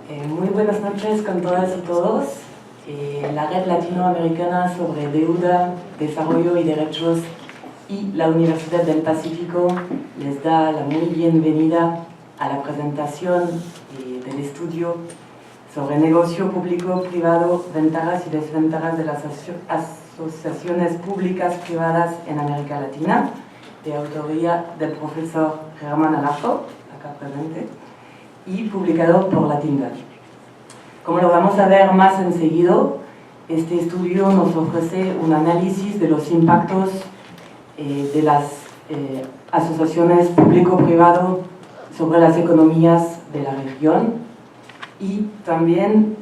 Muy buenas noches con todas y todos. La Red Latinoamericana sobre Deuda, Desarrollo y Derechos y la Universidad del Pacífico les da la muy bienvenida a la presentación del estudio sobre negocio público-privado, ventajas y desventajas de las asociaciones públicas privadas en América Latina, de autoría del profesor Germán Alarco, acá presente, y publicado por la TINDAD. Como lo vamos a ver más enseguida, este estudio nos ofrece un análisis de los impactos de las asociaciones público-privado sobre las economías de la región y también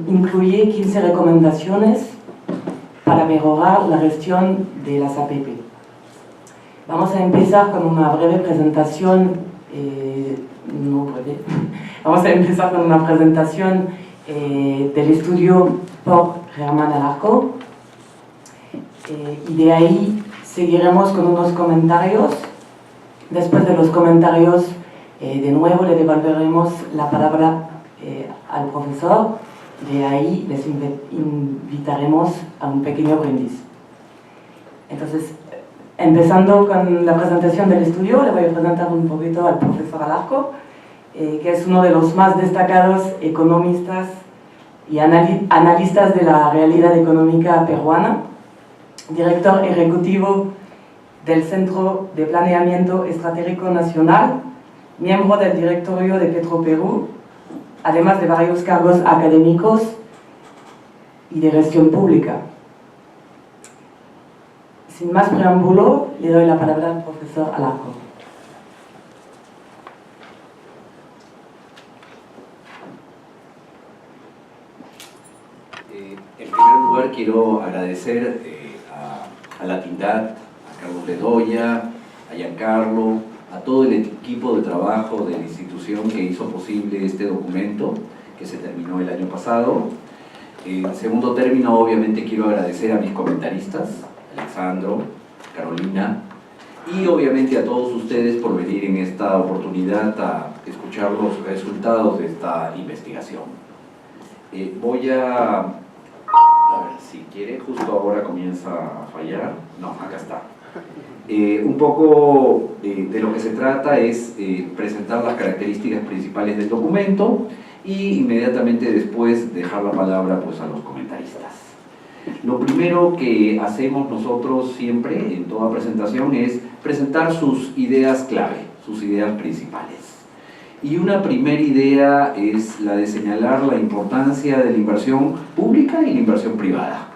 incluye 15 recomendaciones para mejorar la gestión de las APP. Vamos a empezar con una breve presentación. Vamos a empezar con una presentación del estudio por Germán Alarco y de ahí seguiremos con unos comentarios. Después de los comentarios, de nuevo le devolveremos la palabra al profesor. De ahí les invitaremos a un pequeño brindis. Entonces, empezando con la presentación del estudio, le voy a presentar un poquito al profesor Alarco, que es uno de los más destacados economistas y analistas de la realidad económica peruana, director ejecutivo del Centro de Planeamiento Estratégico Nacional, miembro del directorio de Petroperú, además de varios cargos académicos y de gestión pública. Sin más preámbulo, le doy la palabra al profesor Alarco. En primer lugar, quiero agradecer a la TINDAD, a Carlos Bedoya, a Giancarlo, a todo el equipo de trabajo de la institución que hizo posible este documento que se terminó el año pasado. En segundo término, obviamente quiero agradecer a mis comentaristas, Alexandro, Carolina, y obviamente a todos ustedes por venir en esta oportunidad a escuchar los resultados de esta investigación. Voy a ver, si quiere, justo ahora comienza a fallar. No, acá está. Un poco de lo que se trata es presentar las características principales del documento y inmediatamente después dejar la palabra pues, a los comentaristas. Lo primero que hacemos nosotros siempre en toda presentación es presentar sus ideas clave, sus ideas principales. Y una primera idea es la de señalar la importancia de la inversión pública y la inversión privada.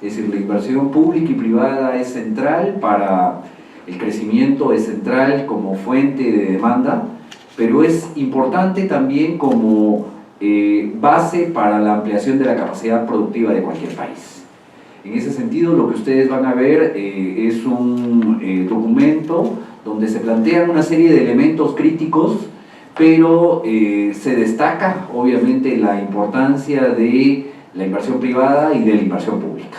Es decir, la inversión pública y privada es central para el crecimiento, es central como fuente de demanda, pero es importante también como base para la ampliación de la capacidad productiva de cualquier país. En ese sentido, lo que ustedes van a ver es un documento donde se plantean una serie de elementos críticos, pero se destaca obviamente la importancia de la inversión privada y de la inversión pública.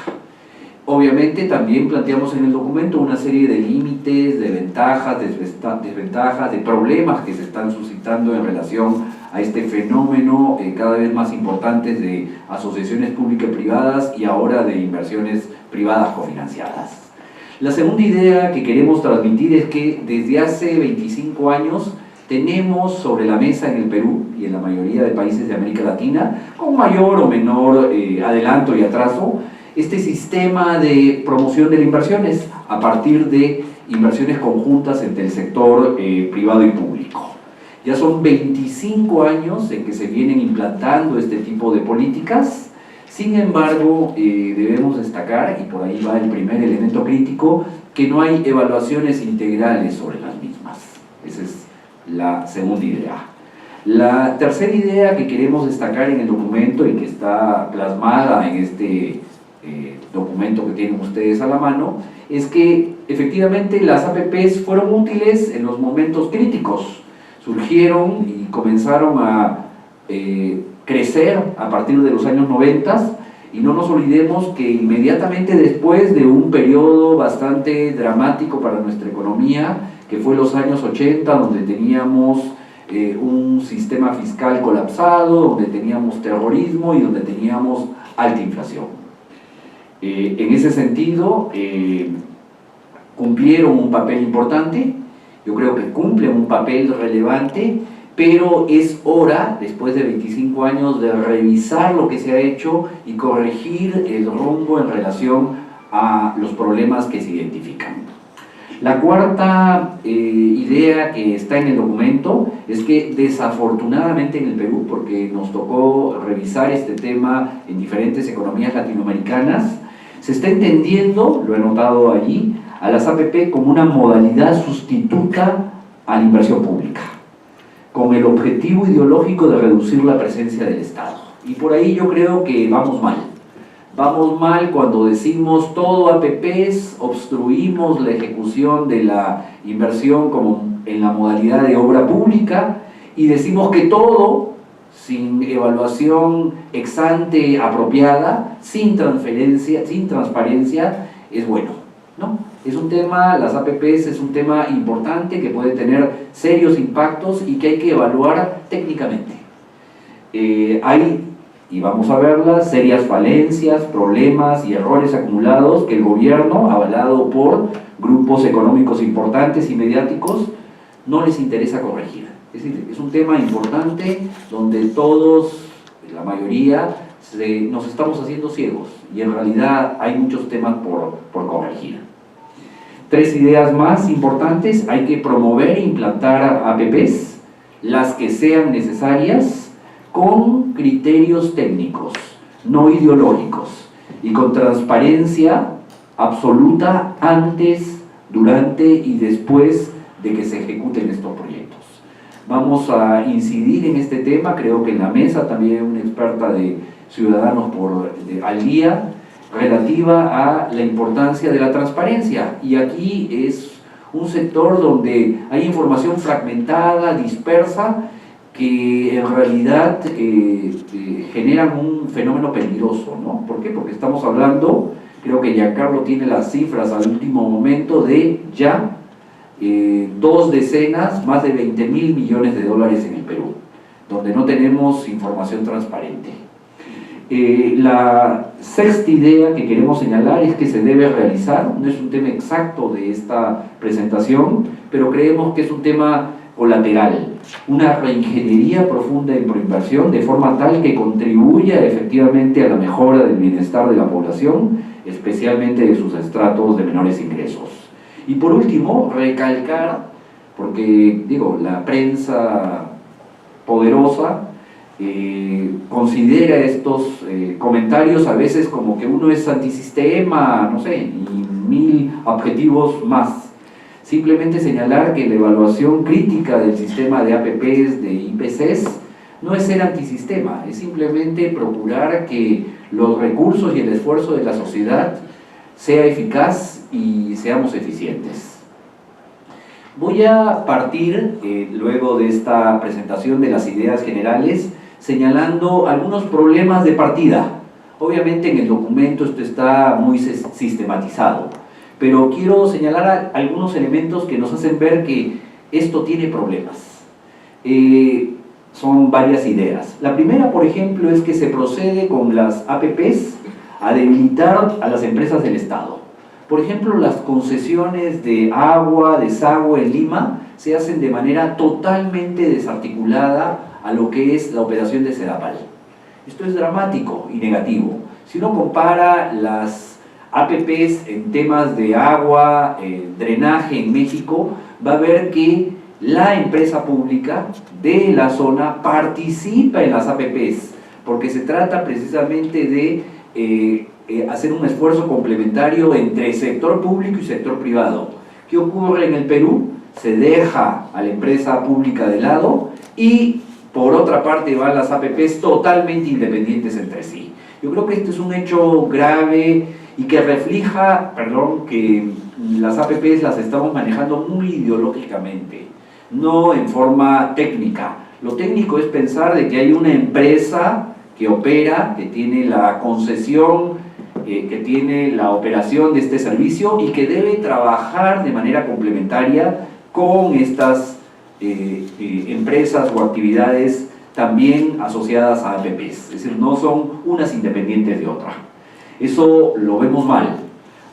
Obviamente también planteamos en el documento una serie de límites, de ventajas, desventajas, de problemas que se están suscitando en relación a este fenómeno cada vez más importante de asociaciones públicas y privadas y ahora de inversiones privadas cofinanciadas. La segunda idea que queremos transmitir es que desde hace 25 años tenemos sobre la mesa en el Perú y en la mayoría de países de América Latina, con mayor o menor adelanto y atraso, este sistema de promoción de las inversiones a partir de inversiones conjuntas entre el sector privado y público. Ya son 25 años en que se vienen implantando este tipo de políticas. Sin embargo, debemos destacar, y por ahí va el primer elemento crítico, que no hay evaluaciones integrales sobre las mismas. Esa es la segunda idea. La tercera idea que queremos destacar en el documento y que está plasmada en este documento que tienen ustedes a la mano es que efectivamente las APPs fueron útiles en los momentos críticos, surgieron y comenzaron a crecer a partir de los años 90 y no nos olvidemos que inmediatamente después de un periodo bastante dramático para nuestra economía, que fue los años 80, donde teníamos un sistema fiscal colapsado, donde teníamos terrorismo y donde teníamos alta inflación. En ese sentido, cumplieron un papel importante, yo creo que cumplen un papel relevante, pero es hora, después de 25 años, de revisar lo que se ha hecho y corregir el rumbo en relación a los problemas que se identifican. La cuarta idea que está en el documento es que desafortunadamente en el Perú, porque nos tocó revisar este tema en diferentes economías latinoamericanas, se está entendiendo, lo he notado allí, a las APP como una modalidad sustituta a la inversión pública, con el objetivo ideológico de reducir la presencia del Estado. Y por ahí yo creo que vamos mal. Vamos mal cuando decimos todo APPs, obstruimos la ejecución de la inversión como en la modalidad de obra pública y decimos que todo, sin evaluación ex ante apropiada, sin transparencia, es bueno, ¿no? Es un tema, las APPs es un tema importante que puede tener serios impactos y que hay que evaluar técnicamente. Hay, y vamos a verlas, serias falencias, problemas y errores acumulados que el gobierno, avalado por grupos económicos importantes y mediáticos, no les interesa corregir. Es decir, es un tema importante donde todos, la mayoría, nos estamos haciendo ciegos y en realidad hay muchos temas por corregir. 3 ideas más importantes: hay que promover e implantar APPs, las que sean necesarias, con criterios técnicos, no ideológicos, y con transparencia absoluta antes, durante y después de que se ejecuten estos proyectos. Vamos a incidir en este tema, creo que en la mesa también una experta de Ciudadanos al Día, relativa a la importancia de la transparencia, y aquí es un sector donde hay información fragmentada, dispersa, que en realidad generan un fenómeno peligroso, ¿no? ¿Por qué? Porque estamos hablando, creo que Giancarlo tiene las cifras al último momento, de ya 2 decenas, más de 20.000 millones de dólares en el Perú, donde no tenemos información transparente. La sexta idea que queremos señalar es que se debe realizar, no es un tema exacto de esta presentación, pero creemos que es un tema colateral, una reingeniería profunda en proinversión, de forma tal que contribuya efectivamente a la mejora del bienestar de la población, especialmente de sus estratos de menores ingresos. Y por último, recalcar, porque digo, la prensa poderosa considera estos comentarios a veces como que uno es antisistema, no sé, y 1000 objetivos más. Simplemente señalar que la evaluación crítica del sistema de APPs, de IPCs, no es ser antisistema, es simplemente procurar que los recursos y el esfuerzo de la sociedad sea eficaz y seamos eficientes. Voy a partir, luego de esta presentación de las ideas generales, señalando algunos problemas de partida. Obviamente en el documento esto está muy sistematizado, pero quiero señalar algunos elementos que nos hacen ver que esto tiene problemas. Son varias ideas. La primera, por ejemplo, es que se procede con las APPs a debilitar a las empresas del Estado. Por ejemplo, las concesiones de agua, desagüe en Lima se hacen de manera totalmente desarticulada a lo que es la operación de Sedapal. Esto es dramático y negativo. Si uno compara las APPs en temas de agua, drenaje en México, va a ver que la empresa pública de la zona participa en las APPs, porque se trata precisamente de hacer un esfuerzo complementario entre sector público y sector privado. ¿Qué ocurre en el Perú? Se deja a la empresa pública de lado y por otra parte van las APPs totalmente independientes entre sí. Yo creo que este es un hecho grave y que refleja, que las APPs las estamos manejando muy ideológicamente, no en forma técnica. Lo técnico es pensar de que hay una empresa que opera, que tiene la concesión, que tiene la operación de este servicio y que debe trabajar de manera complementaria con estas empresas o actividades también asociadas a APPs, es decir, no son unas independientes de otra. Eso lo vemos mal.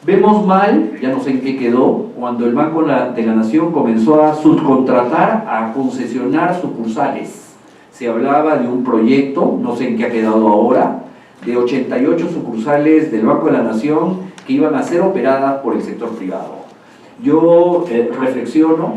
Vemos mal, ya no sé en qué quedó, cuando el Banco de la Nación comenzó a subcontratar, a concesionar sucursales. Se hablaba de un proyecto, no sé en qué ha quedado ahora, de 88 sucursales del Banco de la Nación que iban a ser operadas por el sector privado. Yo reflexiono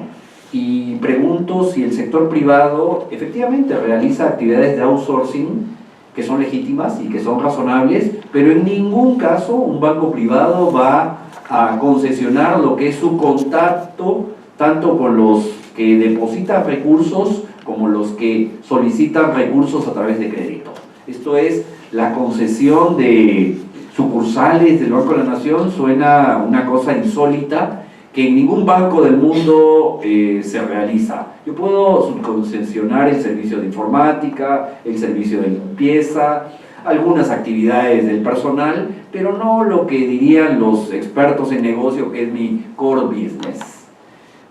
y pregunto si el sector privado efectivamente realiza actividades de outsourcing que son legítimas y que son razonables, pero en ningún caso un banco privado va a concesionar lo que es su contacto tanto con los que depositan recursos como los que solicitan recursos a través de crédito. Esto es, la concesión de sucursales del Banco de la Nación suena una cosa insólita que en ningún banco del mundo se realiza. Yo puedo subconcesionar el servicio de informática, el servicio de limpieza, algunas actividades del personal, pero no lo que dirían los expertos en negocio, que es mi core business.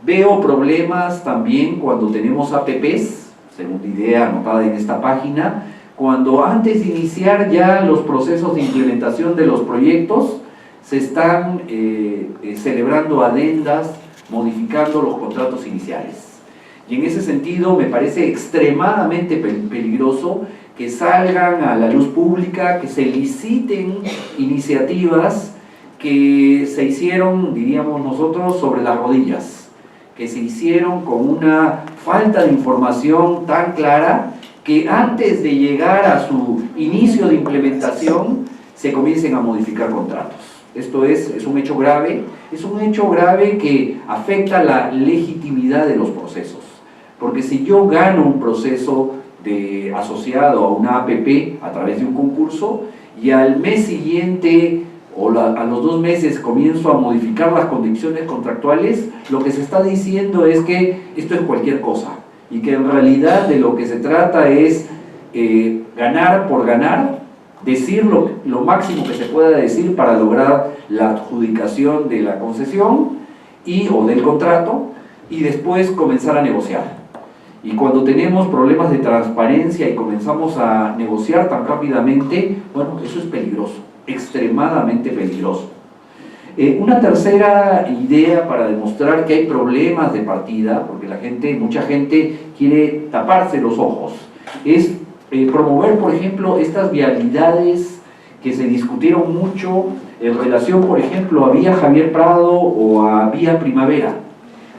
Veo problemas también cuando tenemos APPs, según la idea anotada en esta página, cuando antes de iniciar ya los procesos de implementación de los proyectos, se están celebrando adendas, modificando los contratos iniciales. Y en ese sentido me parece extremadamente peligroso que salgan a la luz pública, que se liciten iniciativas que se hicieron, diríamos nosotros, sobre las rodillas, que se hicieron con una falta de información tan clara que antes de llegar a su inicio de implementación se comiencen a modificar contratos. Esto es un hecho grave que afecta la legitimidad de los procesos. Porque si yo gano un proceso asociado a una APP a través de un concurso y al mes siguiente o a los 2 meses comienzo a modificar las condiciones contractuales, lo que se está diciendo es que esto es cualquier cosa y que en realidad de lo que se trata es ganar por ganar, decir lo máximo que se pueda decir para lograr la adjudicación de la concesión o del contrato y después comenzar a negociar. Y cuando tenemos problemas de transparencia y comenzamos a negociar tan rápidamente, bueno, eso es peligroso, extremadamente peligroso. Una tercera idea para demostrar que hay problemas de partida, porque mucha gente quiere taparse los ojos, es promover, por ejemplo, estas vialidades que se discutieron mucho en relación, por ejemplo, a Vía Javier Prado o a Vía Primavera,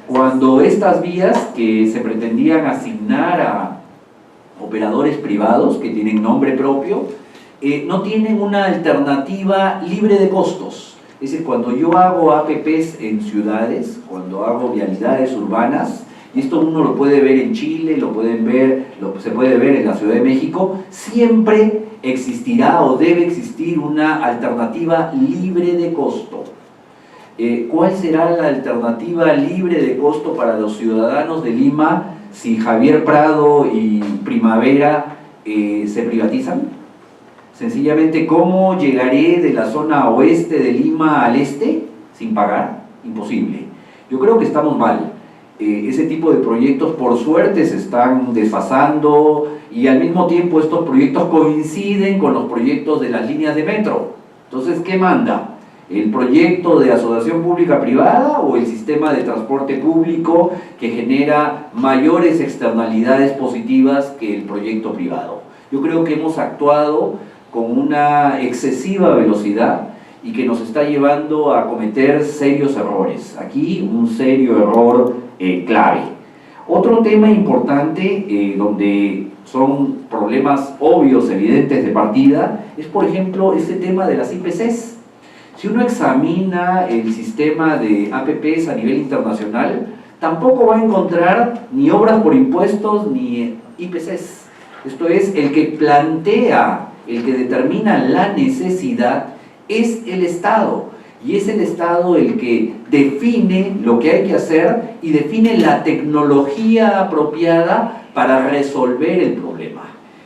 cuando estas vías que se pretendían asignar a operadores privados que tienen nombre propio, no tienen una alternativa libre de costos. Es decir, cuando yo hago APPs en ciudades, cuando hago vialidades urbanas, y esto uno lo puede ver en Chile, se puede ver en la Ciudad de México, siempre existirá o debe existir una alternativa libre de costo. ¿Cuál será la alternativa libre de costo para los ciudadanos de Lima si Javier Prado y Primavera se privatizan? Sencillamente, ¿cómo llegaré de la zona oeste de Lima al este sin pagar? Imposible. Yo creo que estamos mal. Ese tipo de proyectos por suerte se están desfasando y al mismo tiempo estos proyectos coinciden con los proyectos de las líneas de metro. Entonces, ¿qué manda? ¿El proyecto de asociación pública-privada o el sistema de transporte público que genera mayores externalidades positivas que el proyecto privado? Yo creo que hemos actuado con una excesiva velocidad y que nos está llevando a cometer serios errores. Aquí un serio error clave. Otro tema importante donde son problemas obvios, evidentes de partida, es por ejemplo este tema de las IPCs. Si uno examina el sistema de APPs a nivel internacional, tampoco va a encontrar ni obras por impuestos ni IPCs. Esto es, el que plantea, el que determina la necesidad es el Estado. Y es el Estado el que define lo que hay que hacer y define la tecnología apropiada para resolver el problema.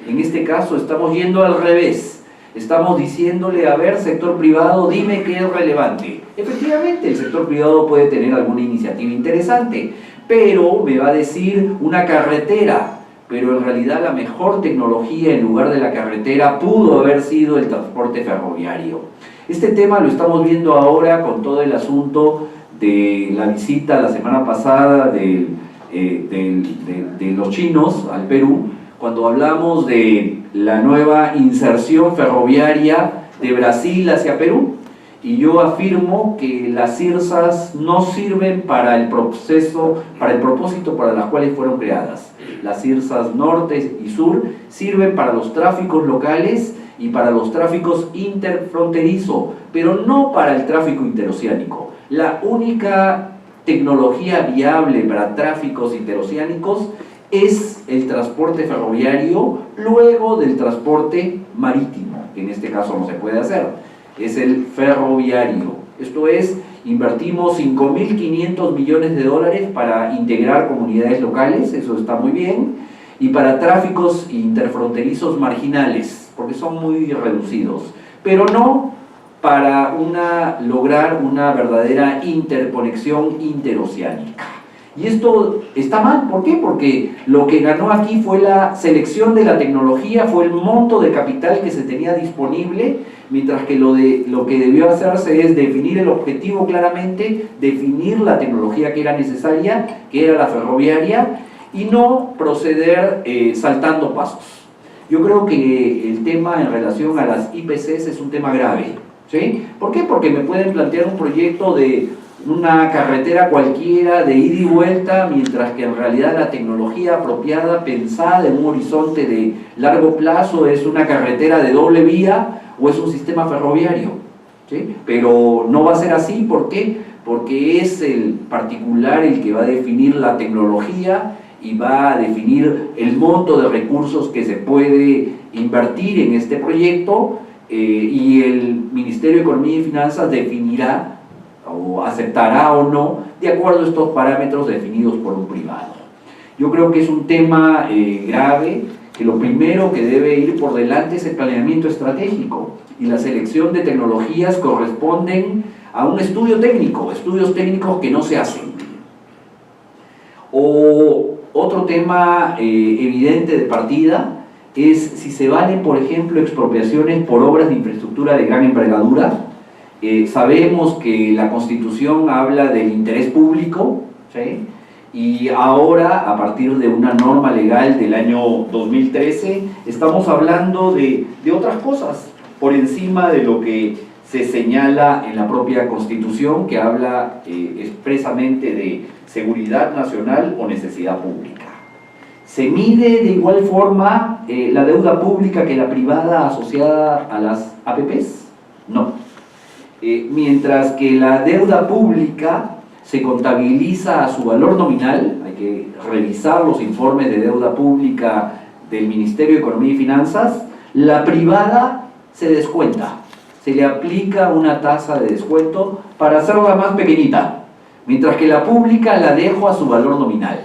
En este caso estamos yendo al revés. Estamos diciéndole, a ver, sector privado, dime qué es relevante. Efectivamente, el sector privado puede tener alguna iniciativa interesante, pero me va a decir una carretera, pero en realidad la mejor tecnología en lugar de la carretera pudo haber sido el transporte ferroviario. Este tema lo estamos viendo ahora con todo el asunto de la visita la semana pasada de los chinos al Perú, cuando hablamos de la nueva inserción ferroviaria de Brasil hacia Perú. Y yo afirmo que las CIRSAs no sirven para el propósito para las cuales fueron creadas. Las CIRSAs norte y sur sirven para los tráficos locales y para los tráficos interfronterizos, pero no para el tráfico interoceánico. La única tecnología viable para tráficos interoceánicos es el transporte ferroviario luego del transporte marítimo, que en este caso no se puede hacer. Es el ferroviario. Esto es, invertimos 5.500 millones de dólares para integrar comunidades locales, eso está muy bien, y para tráficos interfronterizos marginales, porque son muy reducidos, pero no para lograr una verdadera interconexión interoceánica. Y esto está mal, ¿por qué? Porque lo que ganó aquí fue la selección de la tecnología, fue el monto de capital que se tenía disponible, mientras que lo que debió hacerse es definir el objetivo claramente, definir la tecnología que era necesaria, que era la ferroviaria, y no proceder saltando pasos. Yo creo que el tema en relación a las IPCs es un tema grave, ¿sí? ¿Por qué? Porque me pueden plantear un proyecto de una carretera cualquiera de ida y vuelta, mientras que en realidad la tecnología apropiada, pensada en un horizonte de largo plazo, es una carretera de doble vía o es un sistema ferroviario, ¿sí? Pero no va a ser así, ¿por qué? Porque es el particular el que va a definir la tecnología y va a definir el monto de recursos que se puede invertir en este proyecto, y el Ministerio de Economía y Finanzas definirá o aceptará o no de acuerdo a estos parámetros definidos por un privado. Yo creo que es un tema grave, que lo primero que debe ir por delante es el planeamiento estratégico, y la selección de tecnologías corresponden a un estudios técnicos que no se hacen. Otro tema evidente de partida es si se valen, por ejemplo, expropiaciones por obras de infraestructura de gran envergadura. Sabemos que la Constitución habla del interés público, ¿sí? Y ahora, a partir de una norma legal del año 2013, estamos hablando de otras cosas, por encima de lo que se señala en la propia Constitución, que habla expresamente de seguridad nacional o necesidad pública. ¿Se mide de igual forma la deuda pública que la privada asociada a las APPs? No. Mientras que la deuda pública se contabiliza a su valor nominal, hay que revisar los informes de deuda pública del Ministerio de Economía y Finanzas, la privada se descuenta, se le aplica una tasa de descuento para hacerla más pequeñita, mientras que la pública la dejo a su valor nominal.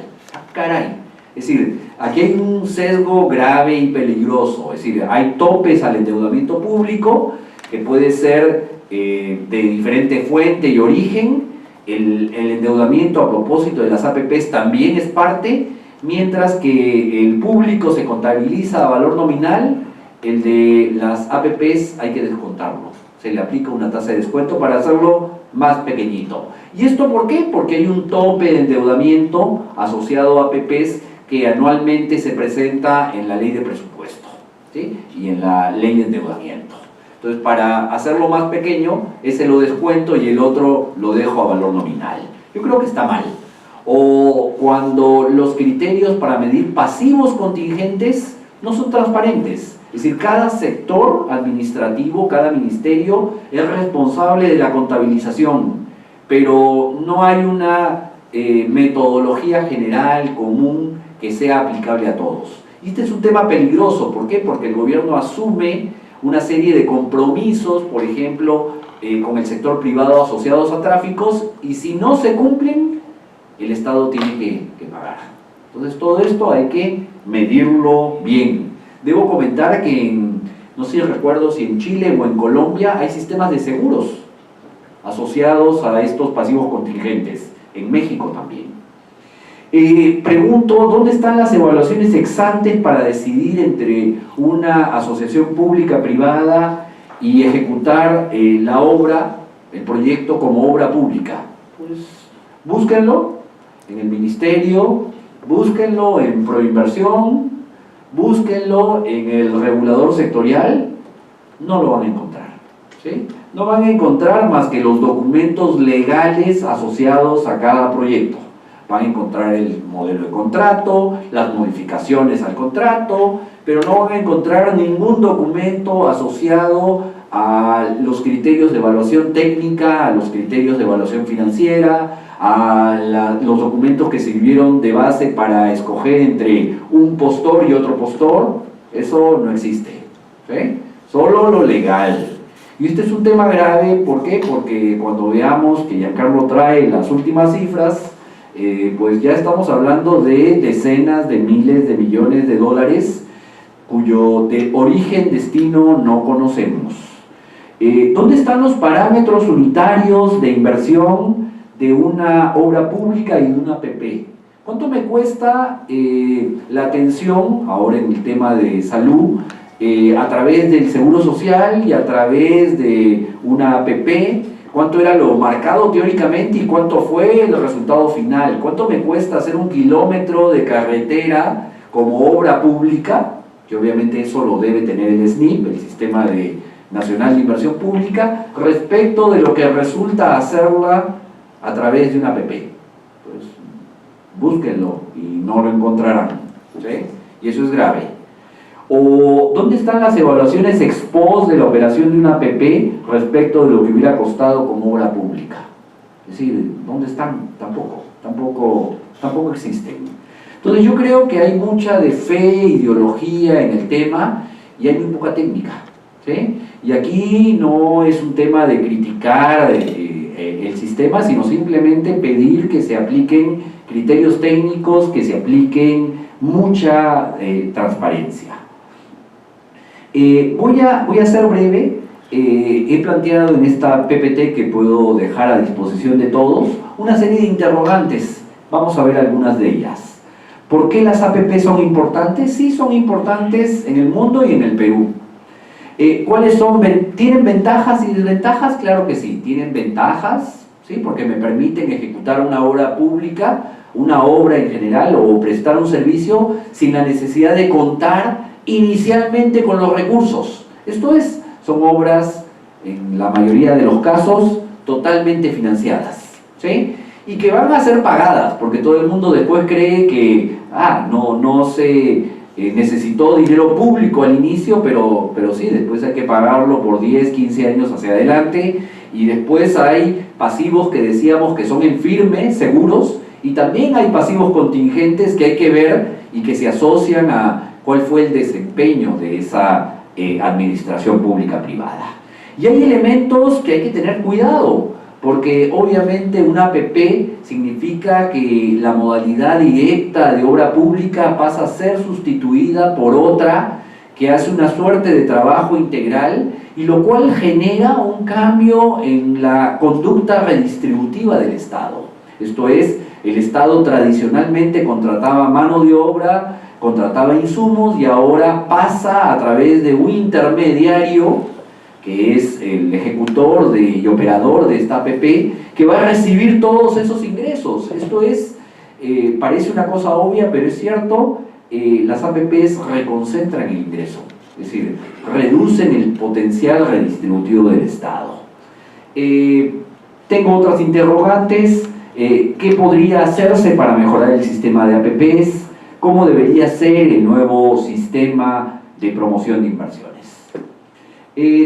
¡Caray! Es decir, aquí hay un sesgo grave y peligroso, es decir, hay topes al endeudamiento público que puede ser de diferente fuente y origen. El endeudamiento a propósito de las APPs también es parte, mientras que el público se contabiliza a valor nominal, el de las APPs hay que descontarlo, se le aplica una tasa de descuento para hacerlo más pequeñito. ¿Y esto por qué? Porque hay un tope de endeudamiento asociado a APPs que anualmente se presenta en la ley de presupuesto, ¿sí? Y en la ley de endeudamiento. Entonces, para hacerlo más pequeño, ese lo descuento y el otro lo dejo a valor nominal. Yo creo que está mal. O cuando los criterios para medir pasivos contingentes no son transparentes. Es decir, cada sector administrativo, cada ministerio es responsable de la contabilización, pero no hay una metodología general, común, que sea aplicable a todos. Y este es un tema peligroso. ¿Por qué? Porque el gobierno asume una serie de compromisos, por ejemplo, con el sector privado asociados a tráficos, y si no se cumplen, el Estado tiene que pagar. Entonces todo esto hay que medirlo bien. Debo comentar que no sé si recuerdo si en Chile o en Colombia hay sistemas de seguros asociados a estos pasivos contingentes, en México también. Pregunto, ¿dónde están las evaluaciones ex ante para decidir entre una asociación pública-privada y ejecutar la obra, el proyecto como obra pública? Pues búsquenlo en el ministerio, búsquenlo en Proinversión, búsquenlo en el regulador sectorial, no lo van a encontrar, ¿sí? No van a encontrar más que los documentos legales asociados a cada proyecto. Van a encontrar el modelo de contrato, las modificaciones al contrato, pero no van a encontrar ningún documento asociado a los criterios de evaluación técnica, a los criterios de evaluación financiera, a los documentos que sirvieron de base para escoger entre un postor y otro postor. Eso no existe, ¿sí? Solo lo legal. Y este es un tema grave, ¿por qué? Porque cuando veamos que Giancarlo trae las últimas cifras, pues ya estamos hablando de decenas de miles de millones de dólares cuyo origen, destino no conocemos. ¿Dónde están los parámetros unitarios de inversión de una obra pública y de una APP? ¿Cuánto me cuesta la atención, ahora en el tema de salud, a través del Seguro Social y a través de una APP? ¿Cuánto era lo marcado teóricamente y cuánto fue el resultado final? ¿Cuánto me cuesta hacer 1 kilómetro de carretera como obra pública? Que obviamente eso lo debe tener el SNIP, el Sistema Nacional de Inversión Pública, respecto de lo que resulta hacerla a través de una APP. Pues búsquenlo y no lo encontrarán, ¿sí? Y eso es grave. ¿O dónde están las evaluaciones ex post de la operación de una APP respecto de lo que hubiera costado como obra pública? Es decir, ¿dónde están? Tampoco existen. Entonces yo creo que hay mucha de fe, ideología en el tema y hay muy poca técnica, ¿sí? Y aquí no es un tema de criticar el sistema, sino simplemente pedir que se apliquen criterios técnicos, que se apliquen mucha transparencia. Voy a ser breve. He planteado en esta PPT, que puedo dejar a disposición de todos, una serie de interrogantes. Vamos a ver algunas de ellas. ¿Por qué las APP son importantes? Sí, son importantes en el mundo y en el Perú. ¿Cuáles son? ¿Tienen ventajas y desventajas? Claro que sí, tienen ventajas, ¿sí? Porque me permiten ejecutar una obra pública, una obra en general, o prestar un servicio sin la necesidad de contar inicialmente con los recursos. Esto es, son obras, en la mayoría de los casos, totalmente financiadas, ¿sí? Y que van a ser pagadas, porque todo el mundo después cree que no se necesitó dinero público al inicio, pero sí, después hay que pagarlo por 10, 15 años hacia adelante, y después hay pasivos que decíamos que son en firme, seguros, y también hay pasivos contingentes que hay que ver y que se asocian a cuál fue el desempeño de esa administración pública-privada. Y hay elementos que hay que tener cuidado, porque obviamente una APP significa que la modalidad directa de obra pública pasa a ser sustituida por otra que hace una suerte de trabajo integral, y lo cual genera un cambio en la conducta redistributiva del Estado. Esto es, el Estado tradicionalmente contrataba mano de obra, contrataba insumos, y ahora pasa a través de un intermediario que es el ejecutor y operador de esta APP, que va a recibir todos esos ingresos. Esto es, parece una cosa obvia, pero es cierto, las APPs reconcentran el ingreso, es decir, reducen el potencial redistributivo del Estado. Tengo otras interrogantes. ¿Qué podría hacerse para mejorar el sistema de APPs? ¿Cómo debería ser el nuevo sistema de promoción de inversiones?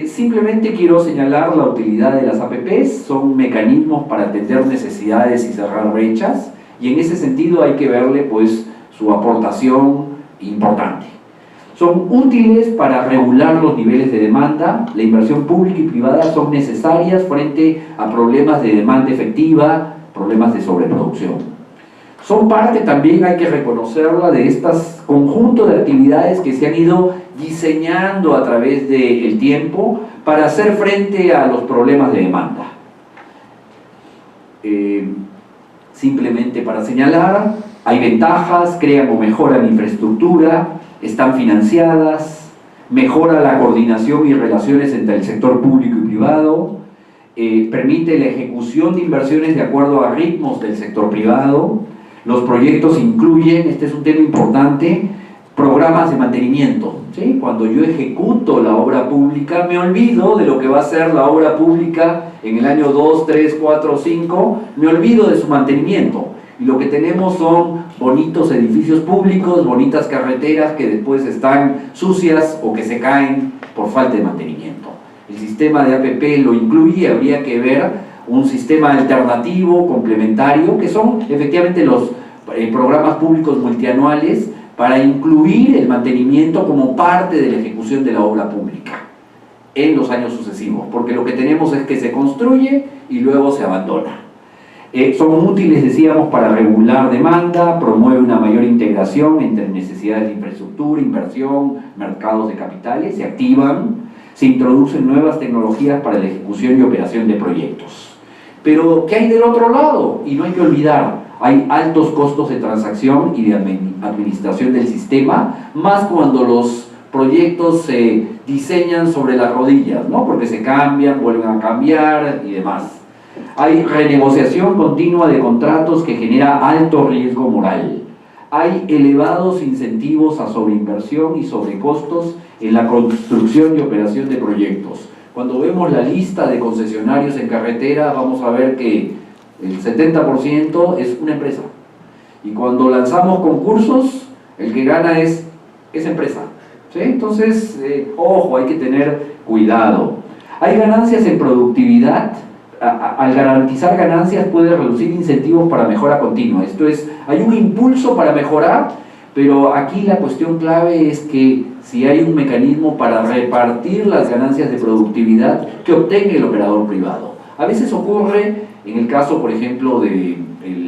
Simplemente quiero señalar la utilidad de las APPs. Son mecanismos para atender necesidades y cerrar brechas, y en ese sentido hay que verle pues su aportación importante. Son útiles para regular los niveles de demanda. La inversión pública y privada son necesarias frente a problemas de demanda efectiva, problemas de sobreproducción. Son parte también, hay que reconocerla, de estos conjuntos de actividades que se han ido diseñando a través del tiempo para hacer frente a los problemas de demanda. Simplemente para señalar, hay ventajas, crean o mejoran infraestructura, están financiadas, mejora la coordinación y relaciones entre el sector público y privado, permite la ejecución de inversiones de acuerdo a ritmos del sector privado. Los proyectos incluyen, este es un tema importante, programas de mantenimiento, ¿sí? Cuando yo ejecuto la obra pública, me olvido de lo que va a ser la obra pública en el año 2, 3, 4, 5, me olvido de su mantenimiento. Y lo que tenemos son bonitos edificios públicos, bonitas carreteras que después están sucias o que se caen por falta de mantenimiento. El sistema de APP lo incluye, habría que ver un sistema alternativo, complementario, que son efectivamente los programas públicos multianuales para incluir el mantenimiento como parte de la ejecución de la obra pública en los años sucesivos, porque lo que tenemos es que se construye y luego se abandona. Son útiles, decíamos, para regular demanda, promueve una mayor integración entre necesidades de infraestructura, inversión, mercados de capitales, se activan, se introducen nuevas tecnologías para la ejecución y operación de proyectos. Pero, ¿qué hay del otro lado? Y no hay que olvidar, hay altos costos de transacción y de administración del sistema, más cuando los proyectos se diseñan sobre las rodillas, ¿no? Porque se cambian, vuelven a cambiar y demás. Hay renegociación continua de contratos que genera alto riesgo moral. Hay elevados incentivos a sobreinversión y sobrecostos en la construcción y operación de proyectos. Cuando vemos la lista de concesionarios en carretera, vamos a ver que el 70% es una empresa. Y cuando lanzamos concursos, el que gana es esa empresa, ¿sí? Entonces, ojo, hay que tener cuidado. Hay ganancias en productividad. Al garantizar ganancias puede reducir incentivos para mejora continua. Esto es, hay un impulso para mejorar, pero aquí la cuestión clave es que si hay un mecanismo para repartir las ganancias de productividad que obtenga el operador privado. A veces ocurre en el caso, por ejemplo, de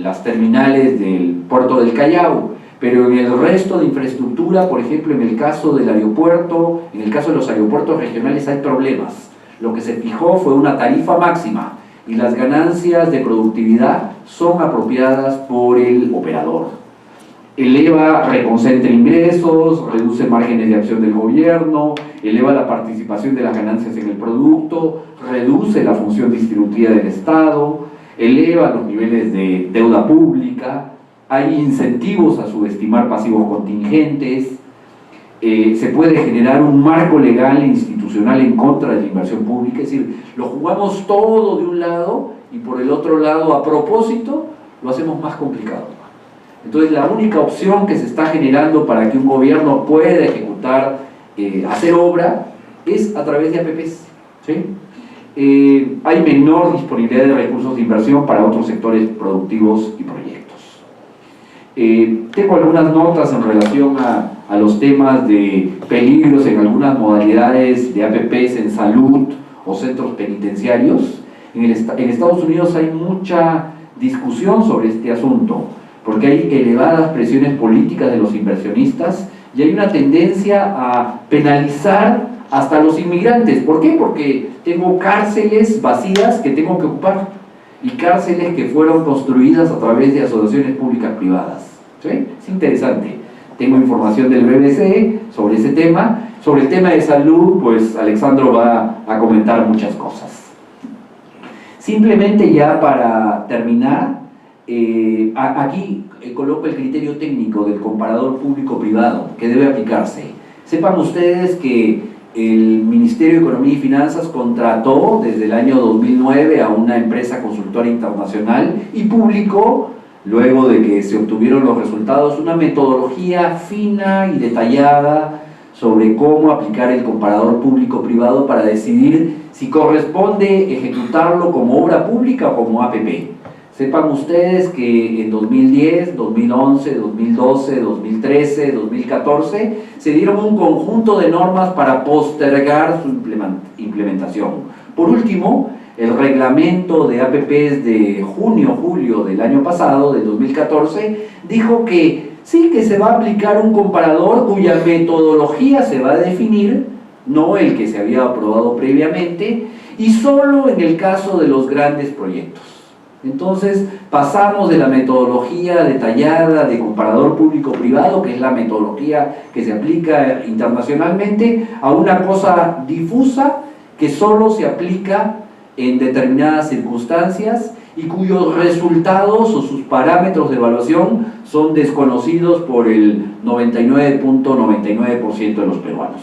las terminales del puerto del Callao, pero en el resto de infraestructura, por ejemplo, en el caso del aeropuerto, en el caso de los aeropuertos regionales hay problemas. Lo que se fijó fue una tarifa máxima y las ganancias de productividad son apropiadas por el operador. Reconcentra ingresos, reduce márgenes de acción del gobierno, eleva la participación de las ganancias en el producto, reduce la función distributiva del Estado, eleva los niveles de deuda pública, hay incentivos a subestimar pasivos contingentes, se puede generar un marco legal e institucional en contra de la inversión pública, es decir, lo jugamos todo de un lado y por el otro lado, a propósito, lo hacemos más complicado. Entonces, la única opción que se está generando para que un gobierno pueda ejecutar, hacer obra, es a través de APPs, ¿sí? Hay menor disponibilidad de recursos de inversión para otros sectores productivos y proyectos. Tengo algunas notas en relación a los temas de peligros en algunas modalidades de APPs en salud o centros penitenciarios. En Estados Unidos hay mucha discusión sobre este asunto, porque hay elevadas presiones políticas de los inversionistas y hay una tendencia a penalizar hasta los inmigrantes. ¿Por qué? Porque tengo cárceles vacías que tengo que ocupar y cárceles que fueron construidas a través de asociaciones públicas privadas, ¿sí? Es interesante. Tengo información del BBC sobre ese tema. Sobre el tema de salud, pues Alexandro va a comentar muchas cosas. Simplemente ya para terminar, aquí coloco el criterio técnico del comparador público-privado que debe aplicarse. Sepan ustedes que el Ministerio de Economía y Finanzas contrató desde el año 2009 a una empresa consultora internacional y publicó, luego de que se obtuvieron los resultados, una metodología fina y detallada sobre cómo aplicar el comparador público-privado para decidir si corresponde ejecutarlo como obra pública o como APP. Sepan ustedes que en 2010, 2011, 2012, 2013, 2014 se dieron un conjunto de normas para postergar su implementación. Por último, el reglamento de APPs de junio-julio del año pasado, del 2014, dijo que sí, que se va a aplicar un comparador cuya metodología se va a definir, no el que se había aprobado previamente, y solo en el caso de los grandes proyectos. Entonces pasamos de la metodología detallada de comparador público-privado, que es la metodología que se aplica internacionalmente, a una cosa difusa que solo se aplica en determinadas circunstancias y cuyos resultados o sus parámetros de evaluación son desconocidos por el 99.99% de los peruanos.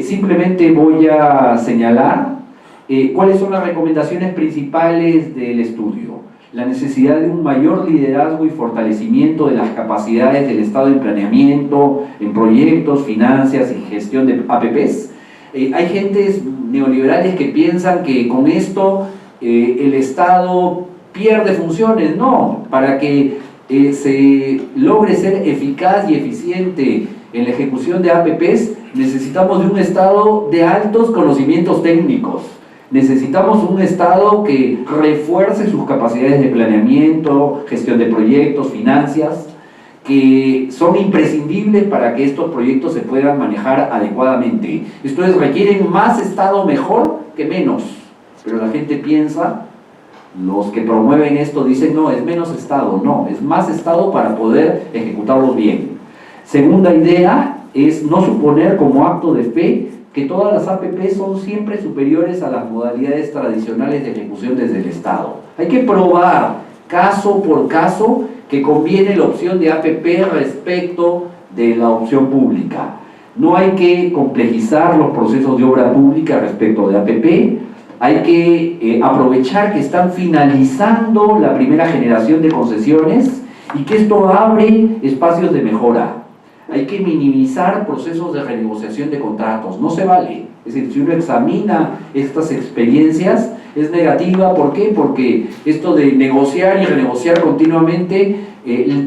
Simplemente voy a señalar cuáles son las recomendaciones principales del estudio. La necesidad de un mayor liderazgo y fortalecimiento de las capacidades del Estado en planeamiento, en proyectos, finanzas y gestión de APPs. Hay gentes neoliberales que piensan que con esto el Estado pierde funciones. No, para que se logre ser eficaz y eficiente en la ejecución de APPs, necesitamos de un Estado de altos conocimientos técnicos. Necesitamos un Estado que refuerce sus capacidades de planeamiento, gestión de proyectos, finanzas, que son imprescindibles para que estos proyectos se puedan manejar adecuadamente. Esto es, requieren más Estado mejor que menos. Pero la gente piensa, los que promueven esto dicen, no, es menos Estado. No, es más Estado para poder ejecutarlos bien. Segunda idea es no suponer como acto de fe que todas las APP son siempre superiores a las modalidades tradicionales de ejecución desde el Estado. Hay que probar caso por caso que conviene la opción de APP respecto de la opción pública. No hay que complejizar los procesos de obra pública respecto de APP. Hay que aprovechar que están finalizando la primera generación de concesiones y que esto abre espacios de mejora. Hay que minimizar procesos de renegociación de contratos, no se vale. Es decir, si uno examina estas experiencias, es negativa. ¿Por qué? Porque esto de negociar y renegociar continuamente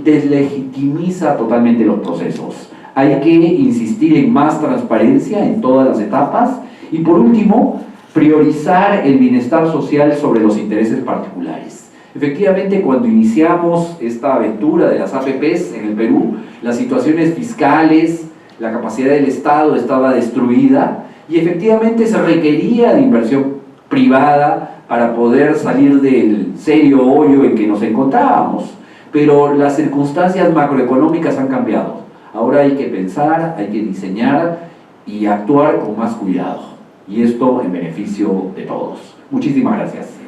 deslegitimiza totalmente los procesos. Hay que insistir en más transparencia en todas las etapas. Y por último, priorizar el bienestar social sobre los intereses particulares. Efectivamente, cuando iniciamos esta aventura de las APPs en el Perú, las situaciones fiscales, la capacidad del Estado estaba destruida y efectivamente se requería de inversión privada para poder salir del serio hoyo en que nos encontrábamos. Pero las circunstancias macroeconómicas han cambiado. Ahora hay que pensar, hay que diseñar y actuar con más cuidado. Y esto en beneficio de todos. Muchísimas gracias.